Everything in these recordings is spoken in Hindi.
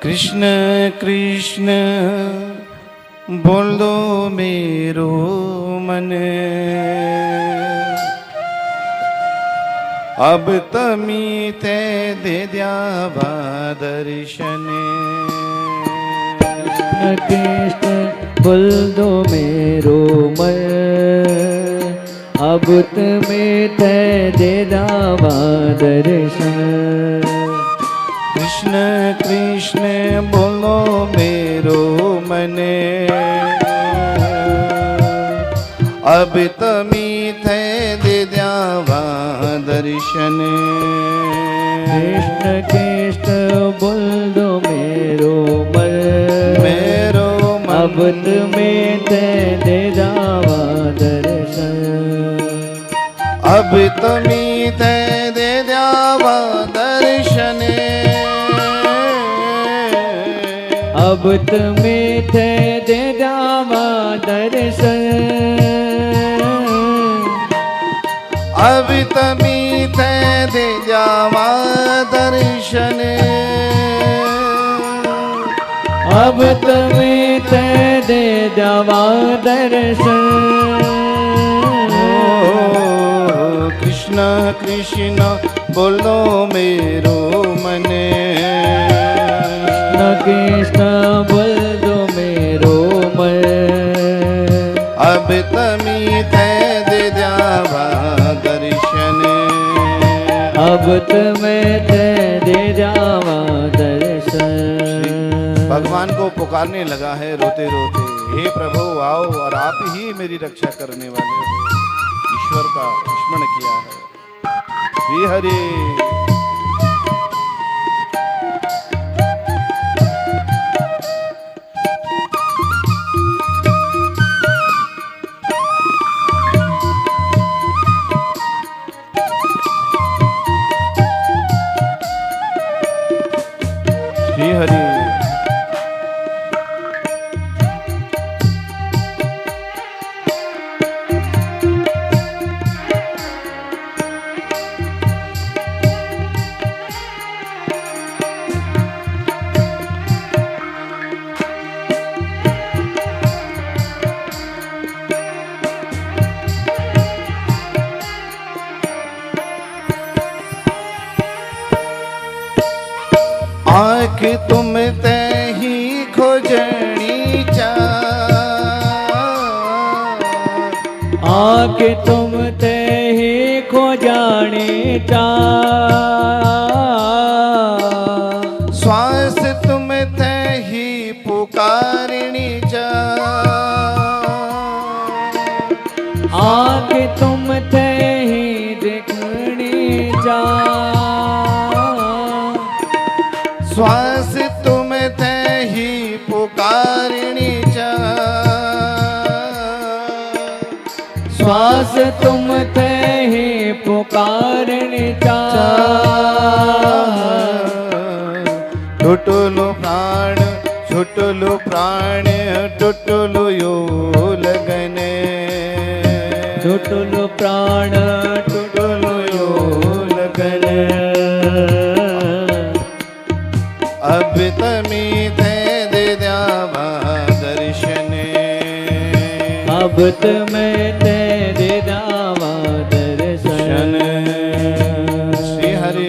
कृष्ण कृष्ण बोल दो मेरो मन, अब तमी ते दे द्यावा दर्शन। कृष्ण कृष्ण बोल दो मेरो मन, अब तुम्हें ते दे द्यावा दर्शन। कृष्ण कृष्ण बोलो मेरो मने, अब तमी थे दे द्यावा दर्शन। कृष्ण कृष्ण बोल दो मेरो मन, अब तुम्हें ते दे द्यावा दर्शन। अब तमी थे दे द्यावा दर्शन। अब तुम्हें थे दे द्यावा दर्शन। अब तमी थे दे द्यावा दर्शन। अब तुम्हें थे दे द्यावा दर्शन। कृष्ण कृष्ण बोलो मेरो मने, कृष्ण बोल दो मेरो मन, अब तमी थे दे द्यावा दर्शन। अब तुम्हें ते दे द्यावा दर्शन। भगवान को पुकारने लगा है रोते रोते, हे प्रभु आओ और आप ही मेरी रक्षा करने वाले हो। ईश्वर का स्मरण किया है। श्री हरि। श्री हरि। आँख तुम ते ही खोजनी चा, आँख तुम ते ही खो जाने चा। श्वास तुम ते ही पुकारनी चा। आँख तुम ते ही देखनी चा। श्वास तुम थे ही पुकारनी चा। श्वास तुम थे ही पुकारनी चा। टुटलो प्राण छुटलो प्राण टुटलो यो लगने। टुटलो प्राण टुटलो यो लगने। अब तमी थे दे द्यावा दर्शन। अब तुम्हें ते दे द्यावा दर्शन। श्री हरि।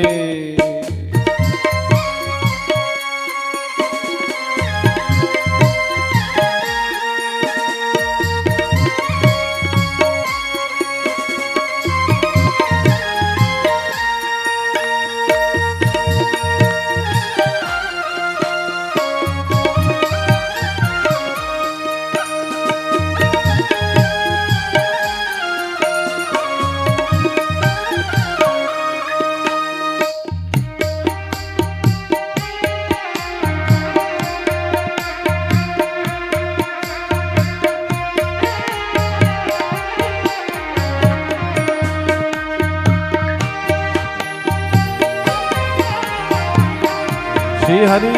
श्री हरि।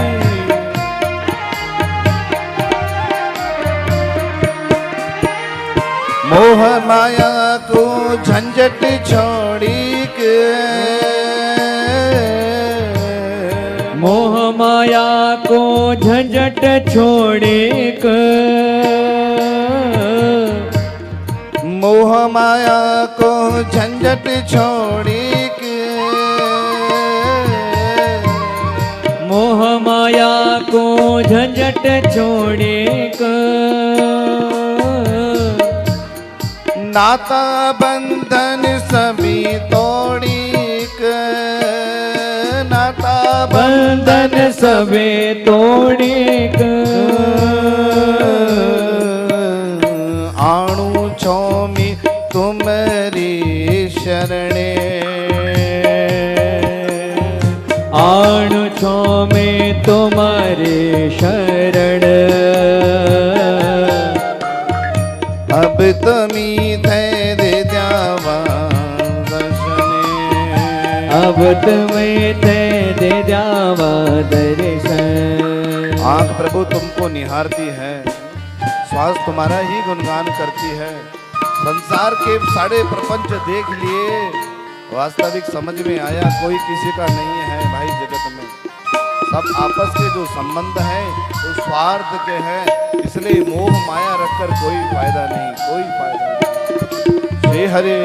मोह माया को झंझट छोड़ी के, मोह माया को झंझट छोड़े मोह माया को झंझट छोड़ी के मोह माया को झंझट छोड़े नाता बंधन सभी तोड़ी के नाता बंधन सबे तोड़े आणु छोमी तुम्हारी शरणे आणु छो में तुम्हारे शरण अब तमी थे दे द्यावा दर्शने अब तुम्हें थे दे जावा दर्शन। आँख प्रभु तुमको निहारती है, श्वास तुम्हारा ही गुणगान करती है। संसार के सारे प्रपंच देख लिए, वास्तविक समझ में आया कोई किसी का नहीं है भाई जगत में। सब आपस के जो संबंध हैं वो स्वार्थ के हैं, इसलिए मोह माया रखकर कोई फायदा नहीं, कोई फायदा नहीं। श्री हरे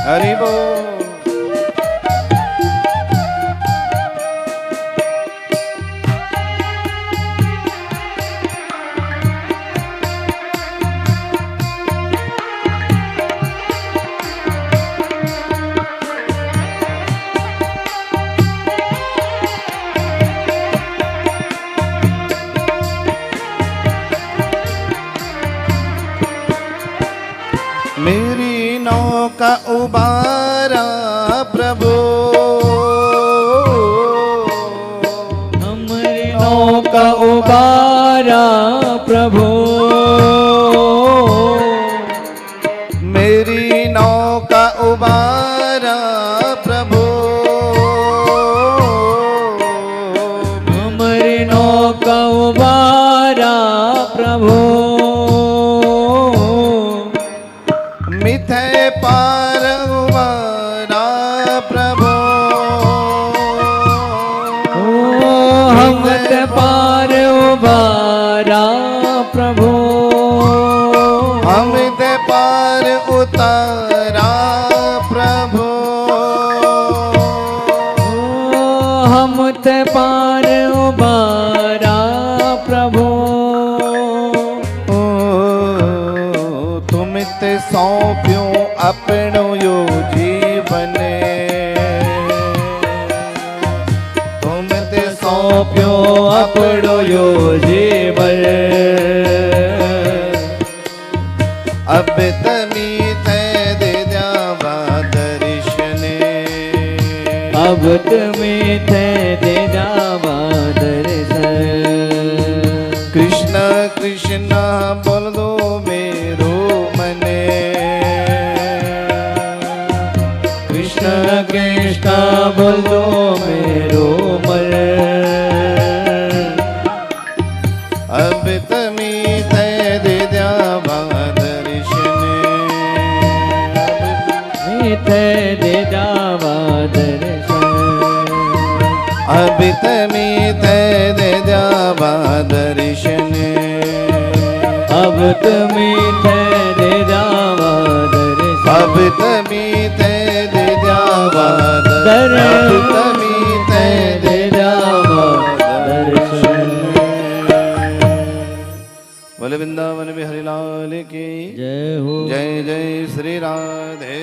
हरि बोल। मेरी नौका उबारा प्रभु, हमारी नौका उबारा प्रभु, मेरी नौका उबारा प्रभु, हमारी नौका उबारा प्रभु, मिथे पार उबारा प्रभु, हम ते पार उबारा प्रभु, हम ते पार उतारा प्रभु, हम ते पार उबारा प्रभु, तुम ते सौंप्यो अपनो यो जीवन, तुम ते सौंप्यो अपनो यो जीवन, अब तमी ते दे द्यावा दर्शने, अब तुम्हें थे दे जावा दर्शन। कृष्ण कृष्ण बोल दो मेरो मने, कृष्ण कृष्ण बोल दो मेरो मन, अब तमी ते दे द्यावा दर्शने, थे दे जावा दर्शन। अब तमी ते दे द्यावा दर्शने, अब तुम्हें थे दे जावा दर्शन। अब तमी ते दे द्यावा दर्शन। अब तमी ते दे द्यावा दर्शन। बोले वृंदावन बिहारी लाल की जय हो। जय जय श्री राधे।